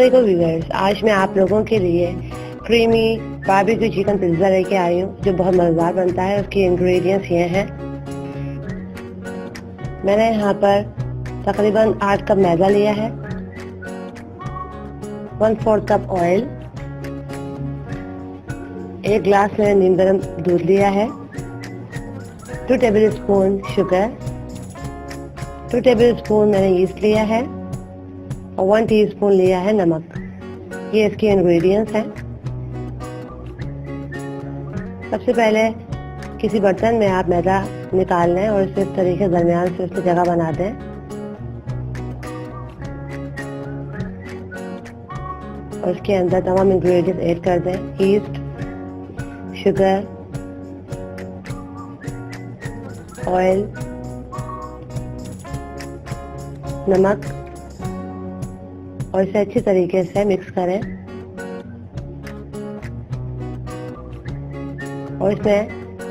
अस्सलामुअलैकुम व्यूअर्स, आज मैं आप लोगों के लिए क्रीमी बारबेक्यू चिकन पिज्ज़ा लेके आई हूँ जो बहुत मज़ेदार बनता है। उसके इंग्रेडिएंट्स ये हैं। मैंने यहाँ पर तकरीबन 8 कप मैदा लिया है, 1/4 कप ऑयल, 1 गिलास मैंने नीम गर्म दूध लिया है, 2 table spoon sugar, 2 table spoon मैंने यीस्ट लिया है और 1 टीस्पून लिया है नमक। ये इसके इंग्रेडिएंट्स हैं। सबसे पहले किसी बर्तन में आप मैदा निकाल लें और इसे इस तरीके दरमियान से उसकी जगह बना दें। और इसके अंदर तमाम इंग्रेडिएंट्स ऐड कर दें। यीस्ट, शुगर, ऑयल, नमक और इसे अच्छी तरीके से मिक्स करें। और इसमें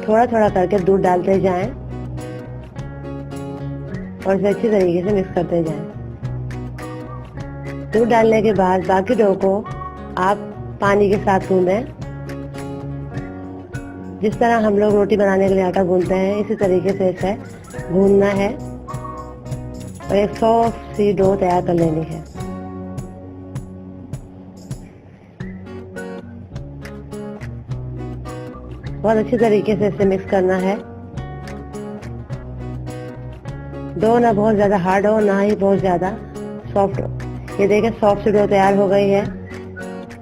थोड़ा थोड़ा करके दूध डालते जाएं और इसे अच्छी तरीके से मिक्स करते जाएं। दूध डालने के बाद बाकी डो को आप पानी के साथ गूंदें। जिस तरह हम लोग रोटी बनाने के लिए आटा गूंदते हैं, इसी तरीके से इसे गूंदना है और एक सॉफ्ट सी डो तैयार कर लेनी है। बहुत अच्छी तरीके से इसे मिक्स करना है। डो ना बहुत ज़्यादा हार्ड हो, ना ही बहुत ज़्यादा सॉफ्ट हो। ये देखिए सॉफ्ट सी डो तैयार हो गई है।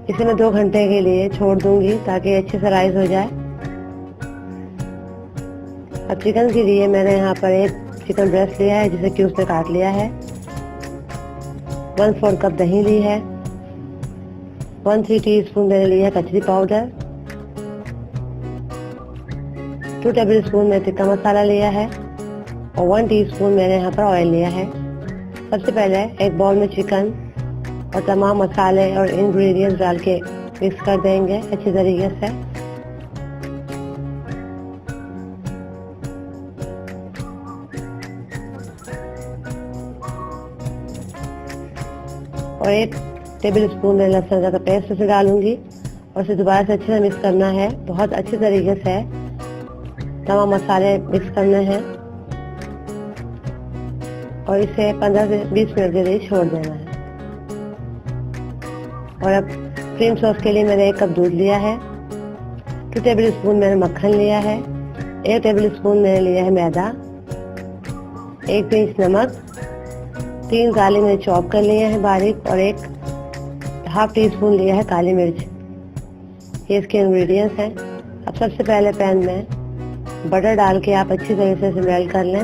इसे मैं 2 घंटे के लिए छोड़ दूंगी ताकि अच्छे से राइज हो जाए। अब चिकन के लिए मैंने यहाँ पर एक चिकन ब्रेस्ट लिया है जिसे क्यूब्स में काट लिया है, 1/4 कप दही ली है, 1 टीस्पून मैंने लिया है कचरी पाउडर, 2 टेबल स्पून मैंने टिक्का मसाला लिया है और 1 टीस्पून मैंने यहाँ पर ऑयल लिया है। सबसे पहले एक बाउल में चिकन और तमाम मसाले और इंग्रेडिएंट्स डाल के मिक्स कर देंगे अच्छी तरीके से। और 1 टेबल स्पून मैं लहसुन अदरक का पेस्ट उसे डालूंगी और इसे दोबारा से अच्छे से मिक्स करना है। बहुत अच्छी तरीके से तमाम मसाले मिक्स करने हैं और इसे 15 से 20 मिनट के लिए छोड़ देना है। और अब क्रीम सॉस के लिए मैंने 1 कप दूध लिया है, 2 टेबल स्पून मैंने मक्खन लिया है, 1 टेबल स्पून मैंने लिया है मैदा, 1 पिंच नमक, 3 काली मिर्च चॉप कर लिए हैं बारीक और 1/2 टीस्पून लिया है काली मिर्च। ये इसके इंग्रेडिएंट्स हैं। अब सबसे पहले पैन में बटर डाल के आप अच्छी तरह से इसे मेल्ट कर लें।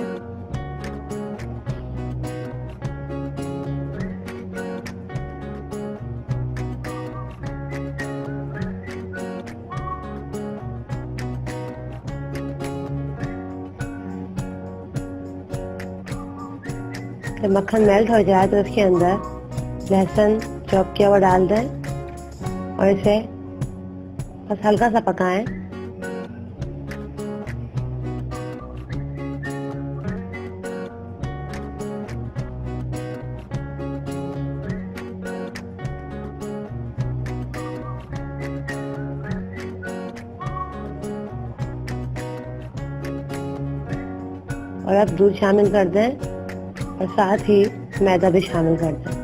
जब मक्खन मेल्ट हो जाए तो इसके अंदर लहसुन चॉप किया हुआ डाल दें और इसे बस हल्का सा पकाएं। और अब दूध शामिल कर दें और साथ ही मैदा भी शामिल कर दें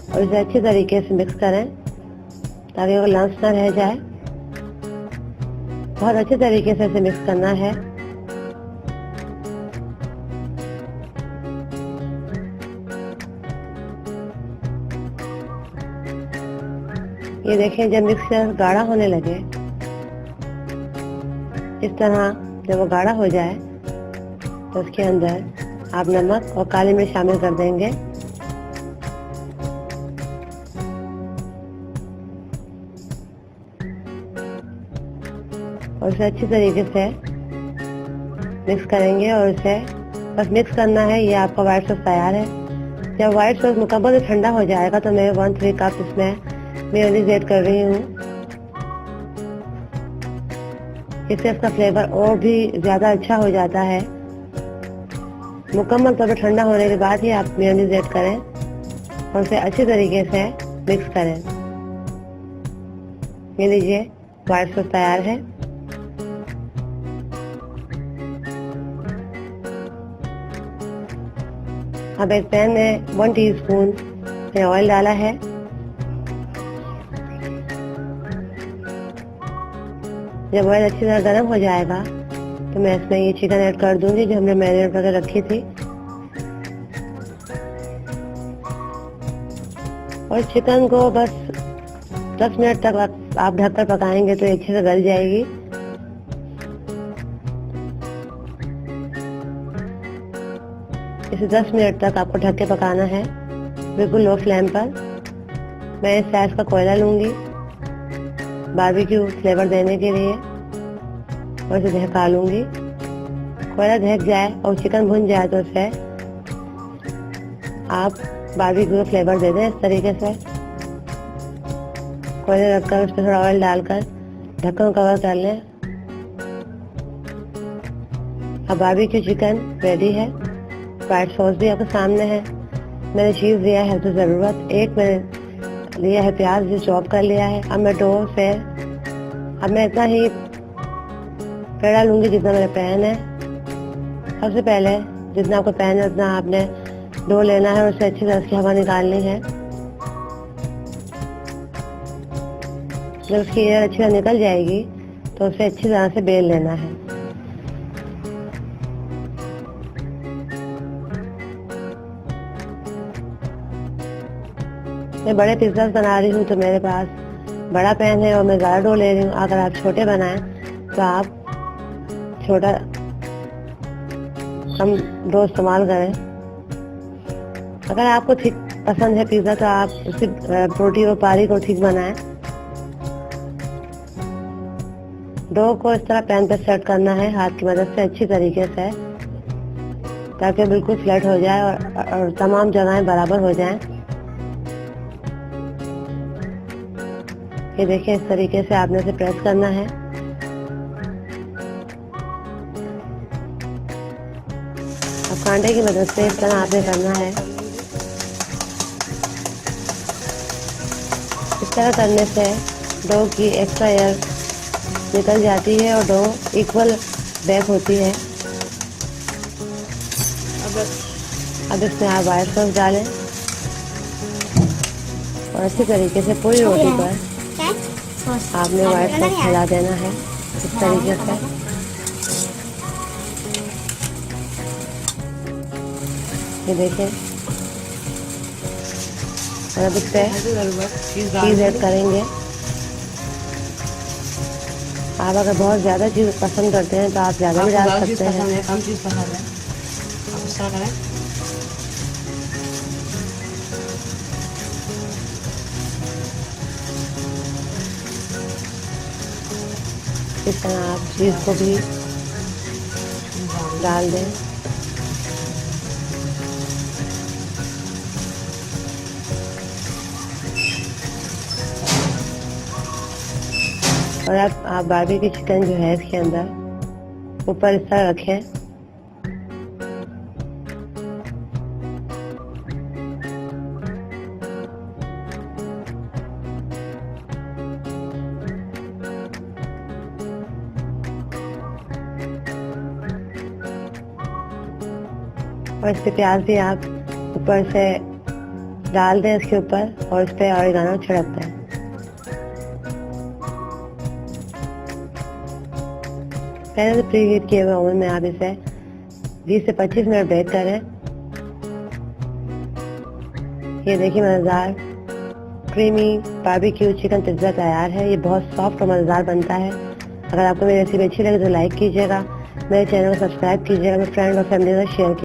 और इसे अच्छी तरीके से मिक्स करें ताकि वो लम्स ना रह जाए। बहुत अच्छे तरीके से इसे मिक्स करना है। ये देखें जब मिक्सचर गाढ़ा होने लगे, इस तरह जब वो गाढ़ा हो जाए तो उसके अंदर आप नमक और काली मिर्च शामिल कर देंगे और इसे अच्छी तरीके से मिक्स करेंगे और इसे बस मिक्स करना है। ये आपका व्हाइट सॉस तैयार है। जब व्हाइट सॉस मुकम्मल ठंडा हो जाएगा तो मैं 1/3 कप इसमें मेयोनीज ऐड कर रही हूँ। इससे इसका फ्लेवर और भी ज़्यादा अच्छा हो जाता है। मुकम्मल तौर पर ठंडा होने के बाद ही आप मेयोनीज ऐड करें और उसे अच्छी तरीके से मिक्स करें। ये लीजिए, व्हाइट सॉस तैयार है। अब एक पैन में 1 टीस्पून में ऑयल डाला है। जब ऑयल अच्छी तरह गर्म हो जाएगा तो मैं इसमें ये चिकन ऐड कर दूंगी जो हमने मैरिनेट करके रखी थी। और चिकन को बस 10 मिनट तक आप ढककर पकाएंगे तो अच्छे से गल जाएगी। इसे 10 मिनट तक आपको ढक के पकाना है, बिल्कुल लो फ्लेम पर। मैं इस साइज का कोयला लूंगी बारबेक्यू फ्लेवर देने के लिए और इसे ढका लूंगी। कोयला ढक जाए और चिकन भुन जाए तो उसे आप बारबेक्यू फ्लेवर दे दें इस तरीके से। कोयला रखकर उस पर थोड़ा ऑयल डालकर ढक्कन कवर कर लें। अब बारबेक्यू चिकन रेडी है। व्हाइट सॉस भी आपके सामने है। मैंने चीज़ लिया है तो ज़रूरत, एक मैंने लिया है प्याज जो चॉप कर लिया है। अब मैं डो से अब मैं इतना ही पेड़ा लूंगी जितना मेरा पैन है। सबसे पहले जितना आपका पैन है उतना आपने डो लेना है और उसे अच्छी तरह से हवा निकालनी है। जब उसकी एयर अच्छी तरह निकल जाएगी तो उसे अच्छी तरह से बेल लेना है। मैं बड़े पिज्जा बना रही हूँ तो मेरे पास बड़ा पैन है और मैं ज़्यादा डो ले रही हूँ। अगर आप छोटे बनाएं तो आप छोटा कम डो इस्तेमाल करें। अगर आपको ठीक पसंद है पिज़्ज़ा तो आप उसकी रोटी और पारी को ठीक बनाएं। डो को इस तरह पैन पर सेट करना है हाथ की मदद से अच्छी तरीके से, ताकि बिल्कुल फ्लैट हो जाए और तमाम जगहें बराबर हो जाएं। ये देखिए, इस तरीके से आपने इसे प्रेस करना है। अब कांटे की मदद से इस तरह आपने करना है। इस तरह करने से डो की एक्स्ट्रा एयर निकल जाती है और डो इक्वल बेक होती है। अब इसमें आप व्हाइट सॉस डालें और अच्छी तरीके से पूरी रोटी पर आपने व्हाइट सॉस फैला देना है इस तरीके से। ये देखिए, और अब इस पे चीज़ ऐड करेंगे। आप अगर बहुत ज़्यादा चीज़ पसंद करते हैं तो आप ज़्यादा भी डाल सकते हैं। कम चीज़ पसंद है आप इस तरह करें। इस तरह आप चीज़ को भी डाल दें। और अब आप बारबेक्यू चिकन जो है इसके अंदर ऊपर इस तरह रखें। और इस पे प्याज भी आप ऊपर से डाल दें इसके ऊपर और इस पे ऑरिगानो छिड़क दें। पहले से प्री हीट किए हुए ओवन में आप इसे 20 से 25 मिनट बेक करें। ये देखिए, मज़ेदार क्रीमी बारबेक्यू चिकन पिज्ज़ा तैयार है। ये बहुत सॉफ्ट और मज़ेदार बनता है। अगर आपको मेरी रेसिपी अच्छी लगे तो लाइक कीजिएगा, मेरे चैनल को सब्सक्राइब कीजिएगा, मेरे फ्रेंड और फैमिली के साथ शेयर कीजिएगा।